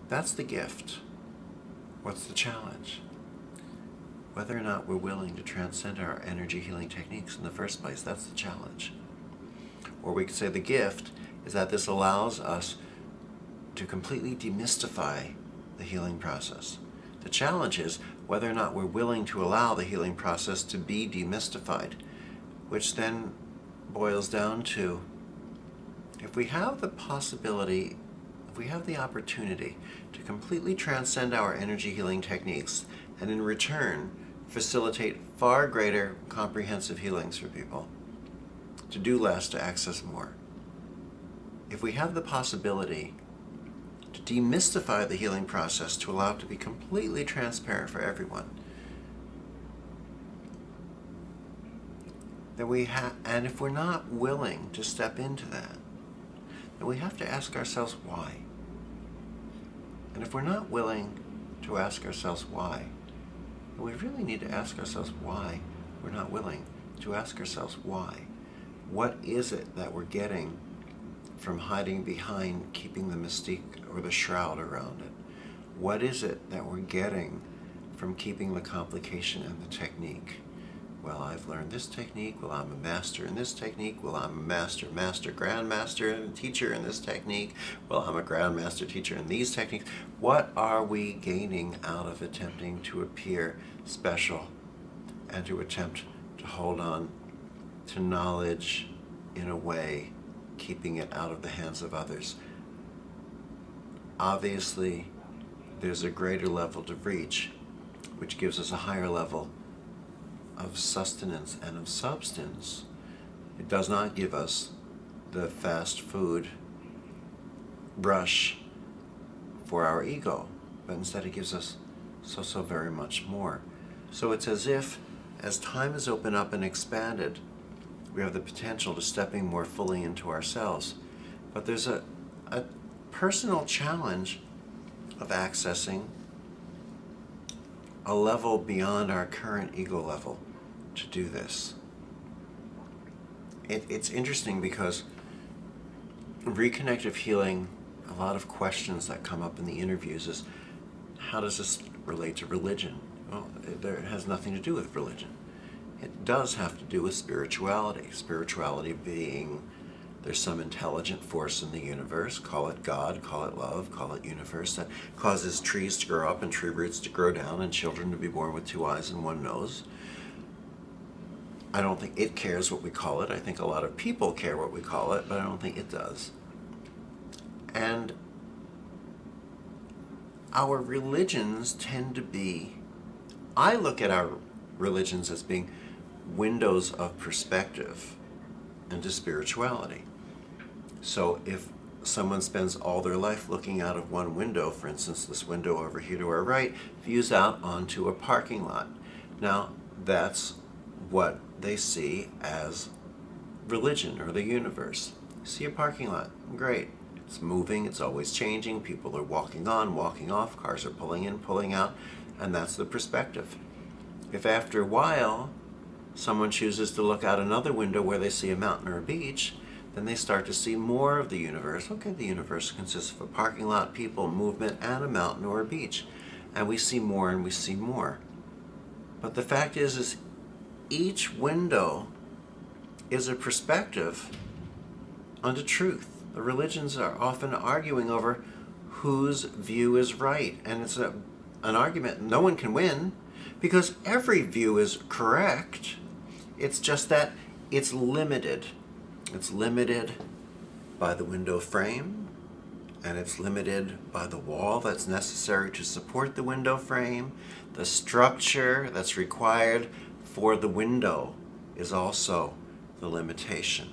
That's the gift. What's the challenge? Whether or not we're willing to transcend our energy healing techniques in the first place, that's the challenge. Or we could say the gift is that this allows us to completely demystify the healing process. The challenge is whether or not we're willing to allow the healing process to be demystified, which then boils down to, if we have the possibility, if we have the opportunity to completely transcend our energy healing techniques and in return facilitate far greater comprehensive healings for people, to do less, to access more. If we have the possibility to demystify the healing process to allow it to be completely transparent for everyone, then and if we're not willing to step into that, then we have to ask ourselves why. And if we're not willing to ask ourselves why, then we really need to ask ourselves why we're not willing to ask ourselves why. What is it that we're getting from hiding behind keeping the mystique or the shroud around it? What is it that we're getting from keeping the complication and the technique? Well, I've learned this technique. Well, I'm a master in this technique. Well, I'm a master, grandmaster, and teacher in this technique. Well, I'm a grandmaster teacher in these techniques. What are we gaining out of attempting to appear special and to attempt to hold on to knowledge in a way, keeping it out of the hands of others? Obviously, there's a greater level to reach, which gives us a higher level of sustenance and of substance. It does not give us the fast food rush for our ego, but instead it gives us so very much more. So it's as if, as time has opened up and expanded, we have the potential to stepping more fully into ourselves. But there's a personal challenge of accessing a level beyond our current ego level to do this. It's interesting because reconnective healing, a lot of questions that come up in the interviews is, how does this relate to religion? Well, it has nothing to do with religion. It does have to do with spirituality. Spirituality being, there's some intelligent force in the universe, call it God, call it love, call it universe, that causes trees to grow up and tree roots to grow down and children to be born with 2 eyes and 1 nose. I don't think it cares what we call it. I think a lot of people care what we call it, but I don't think it does. And our religions tend to be, I look at our religions as being windows of perspective into spirituality. So if someone spends all their life looking out of one window, for instance, this window over here to our right, views out onto a parking lot. Now, that's what they see as religion or the universe. See a parking lot, great. It's moving, it's always changing, people are walking on, walking off, cars are pulling in, pulling out, and that's the perspective. If after a while someone chooses to look out another window where they see a mountain or a beach, then they start to see more of the universe. Okay, the universe consists of a parking lot, people, movement, and a mountain or a beach. And we see more and we see more. But the fact is each window is a perspective onto truth. The religions are often arguing over whose view is right. And it's an argument no one can win because every view is correct. It's just that it's limited. It's limited by the window frame, and it's limited by the wall that's necessary to support the window frame. The structure that's required for the window is also the limitation.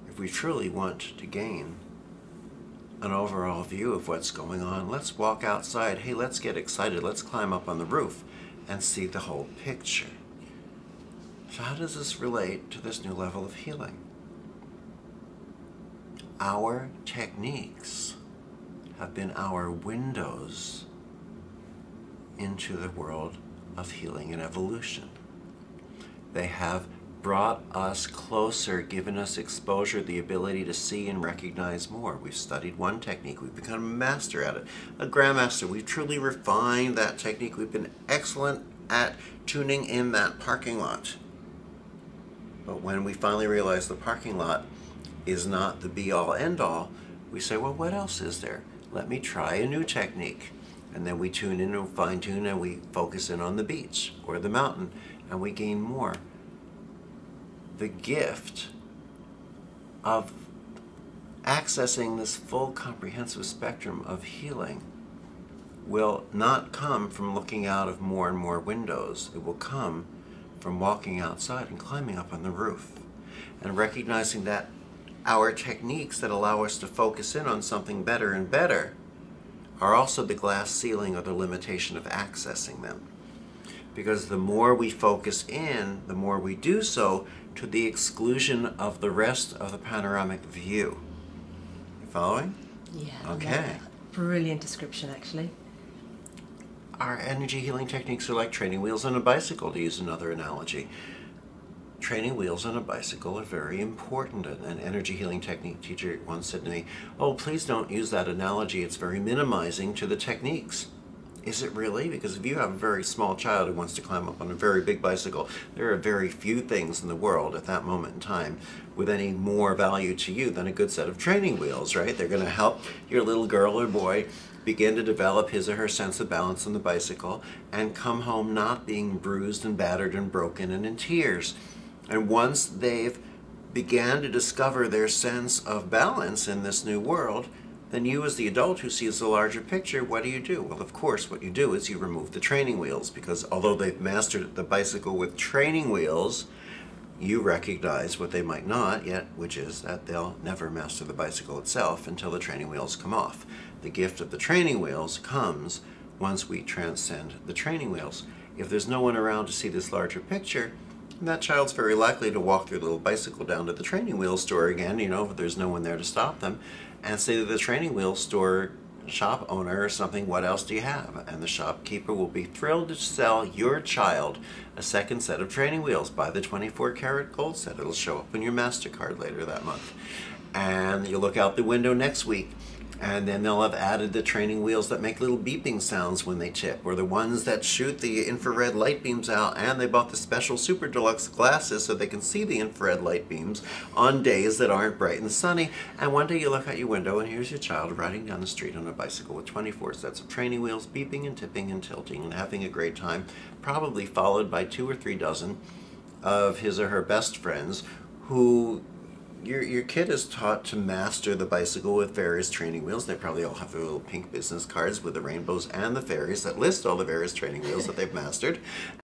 If we truly want to gain an overall view of what's going on, let's walk outside. Hey, let's get excited. Let's climb up on the roof and see the whole picture. So how does this relate to this new level of healing? Our techniques have been our windows into the world of healing and evolution. They have brought us closer, given us exposure, the ability to see and recognize more. We've studied one technique, we've become a master at it, a grandmaster. We've truly refined that technique. We've been excellent at tuning in that parking lot. But when we finally realize the parking lot is not the be-all, end-all, we say, well, what else is there? Let me try a new technique. And then we tune in and fine-tune and we focus in on the beach or the mountain and we gain more. The gift of accessing this full comprehensive spectrum of healing will not come from looking out of more and more windows. It will come from walking outside and climbing up on the roof and recognizing that our techniques that allow us to focus in on something better and better are also the glass ceiling or the limitation of accessing them. Because the more we focus in, the more we do so to the exclusion of the rest of the panoramic view. You following? Yeah. Okay. Brilliant description, actually. Our energy healing techniques are like training wheels on a bicycle, to use another analogy. Training wheels on a bicycle are very important. An energy healing technique teacher once said to me, oh, please don't use that analogy. It's very minimizing to the techniques. Is it really? Because if you have a very small child who wants to climb up on a very big bicycle, there are very few things in the world at that moment in time with any more value to you than a good set of training wheels, right? They're going to help your little girl or boy begin to develop his or her sense of balance on the bicycle and come home not being bruised and battered and broken and in tears. And once they've began to discover their sense of balance in this new world, then you as the adult who sees the larger picture, what do? Well, of course, what you do is you remove the training wheels, because although they've mastered the bicycle with training wheels, you recognize what they might not yet, which is that they'll never master the bicycle itself until the training wheels come off. The gift of the training wheels comes once we transcend the training wheels. If there's no one around to see this larger picture, that child's very likely to walk their little bicycle down to the training wheel store again, if there's no one there to stop them, and say to the training wheel store shop owner or something, what else do you have? And the shopkeeper will be thrilled to sell your child a second set of training wheels. Buy the 24-karat gold set. It'll show up on your MasterCard later that month. And you look out the window next week, and then they'll have added the training wheels that make little beeping sounds when they tip, or the ones that shoot the infrared light beams out, and they bought the special super deluxe glasses so they can see the infrared light beams on days that aren't bright and sunny. And one day you look out your window and here's your child riding down the street on a bicycle with 24 sets of training wheels, beeping and tipping and tilting and having a great time, probably followed by 2 or 3 dozen of his or her best friends who your kid is taught to master the bicycle with various training wheels. They probably all have their little pink business cards with the rainbows and the fairies that list all the various training wheels that they've mastered.